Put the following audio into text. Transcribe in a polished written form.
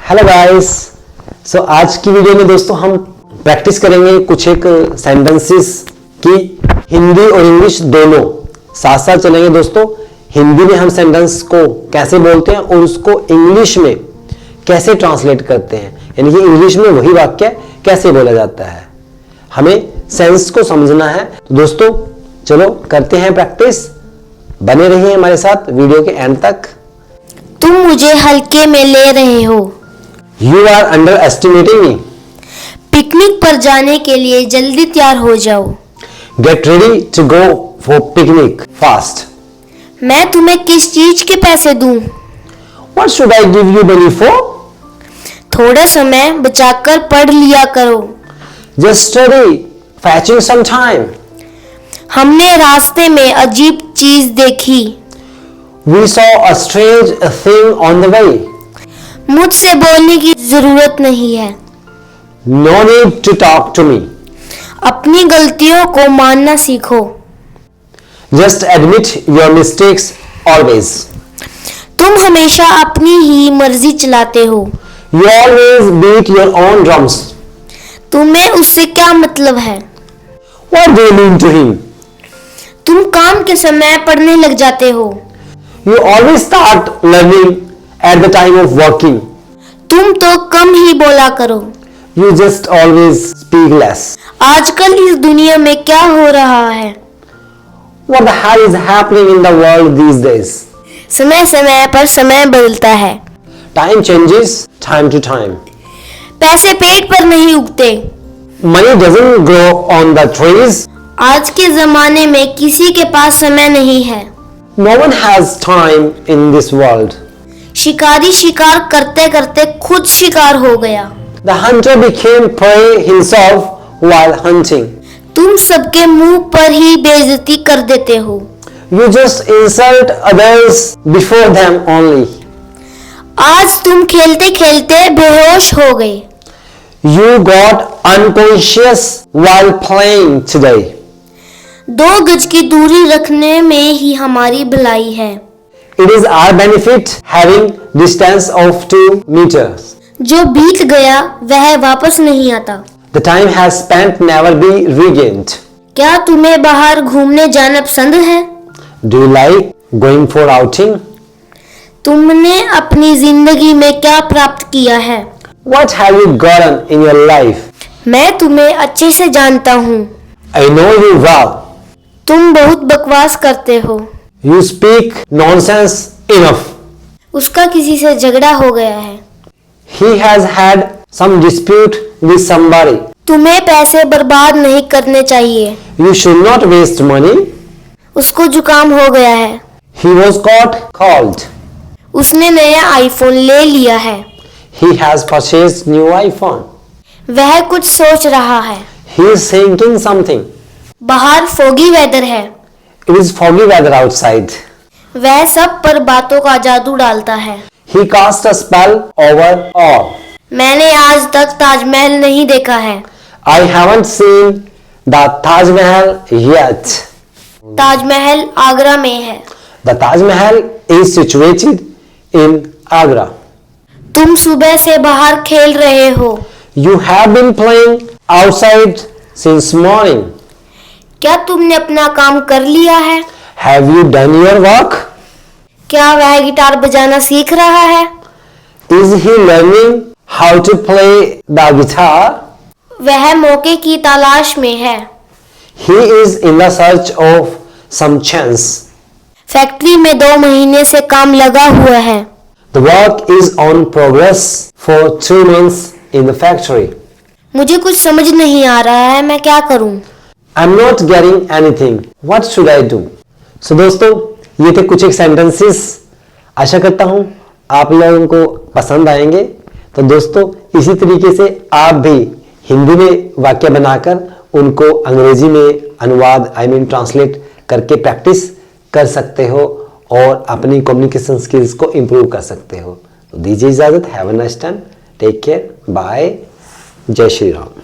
Hello guys. सो आज की video में दोस्तों हम प्रैक्टिस करेंगे कुछ एक सेंटेंसेस की हिंदी और इंग्लिश दोनों साथ साथ चलेंगे दोस्तों। हिंदी में हम सेंटेंस को कैसे बोलते हैं और उसको इंग्लिश में कैसे ट्रांसलेट करते हैं, यानी कि इंग्लिश में वही वाक्य कैसे बोला जाता है, हमें सेंस को समझना है। तो दोस्तों चलो करते हैं प्रैक्टिस, बने रहिए हमारे साथ वीडियो के एंड तक। तुम मुझे हल्के में ले रहे हो। You are underestimating me. Picnic पर जाने के लिए जल्दी तैयार हो जाओ। Get ready to go for picnic fast. मैं तुम्हें किस चीज के पैसे दूं? What should I give you money for? थोड़ा समय बचाकर पढ़ लिया करो। Just study, fetching some time. हमने रास्ते में अजीब चीज देखी। We saw a strange thing on the way. मुझसे बोलने की जरूरत नहीं है। No need to talk to me. अपनी गलतियों को मानना सीखो। Just admit your mistakes always. तुम हमेशा अपनी ही मर्जी चलाते हो। You always beat your own drums. तुम्हें उससे क्या मतलब है? What do you mean to him? तुम काम के समय पढ़ने लग जाते हो। You always start learning at the time of working. तुम तो कम ही बोला करो। You just always speak less. आजकल इस दुनिया में क्या हो रहा है? What the hell is happening in the world these days? समय समय पर समय बदलता है। Time changes time to time. पैसे पेड़ पर नहीं उगते। Money doesn't grow on the trees. आज के जमाने में किसी के पास समय नहीं है। No one has time in this world. शिकारी शिकार करते करते खुद शिकार हो गया। The hunter became prey himself while hunting. तुम सबके मुंह पर ही बेइज्जती कर देते हो। You just insult others before them only. आज तुम खेलते खेलते बेहोश हो गए। You got unconscious while playing today. 2 गज की दूरी रखने में ही हमारी भलाई है। It is our benefit having distance of 2 meters. जो बीत गया वह वापस नहीं आता। The time has spent never be regained. क्या तुम्हें बाहर घूमने जाना पसंद है? Do you like going for outing? तुमने अपनी जिंदगी में क्या प्राप्त किया है? What have you gotten in your life? मैं तुम्हें अच्छे से जानता हूँ। I know you well. तुम बहुत बकवास करते हो। You speak nonsense enough. उसका किसी से झगड़ा हो गया है। He has had some dispute with somebody. तुम्हें पैसे बर्बाद नहीं करने चाहिए। You should not waste money. उसको जुकाम हो गया है। He was caught cold. उसने नया आईफोन ले लिया है। He has purchased new iPhone. वह कुछ सोच रहा है। He is thinking something. बाहर फोगी वेदर है। It is foggy weather outside. वह सब पर बातों का जादू डालता है। He cast a spell over all. मैंने आज तक ताजमहल नहीं देखा है। I haven't seen the Taj Mahal yet. Taj Mahal Agra में है। The Taj Mahal is situated in Agra. तुम सुबह से बाहर खेल रहे हो। You have been playing outside since morning. क्या तुमने अपना काम कर लिया है? Have you done your work? क्या वह गिटार बजाना सीख रहा है? Is he learning how to play the guitar? वह मौके की तलाश में है। He is in the search of some chance. Factory में 2 महीने से काम लगा हुआ है। The work is on progress for 2 months in the factory. मुझे कुछ समझ नहीं आ रहा है, मैं क्या करूं? I'm not getting anything. What should I do? So दोस्तों ये थे कुछ एक सेंटेंसेस। आशा करता हूं आप लोगों को पसंद आएंगे। तो दोस्तों इसी तरीके से आप भी हिंदी में वाक्य बनाकर उनको अंग्रेजी में अनुवाद ट्रांसलेट करके प्रैक्टिस कर सकते हो और अपनी कम्युनिकेशन स्किल्स को इंप्रूव कर सकते हो। तो दीजिए इजाजत। Have a nice time. Take care. Bye. जय श्री राम।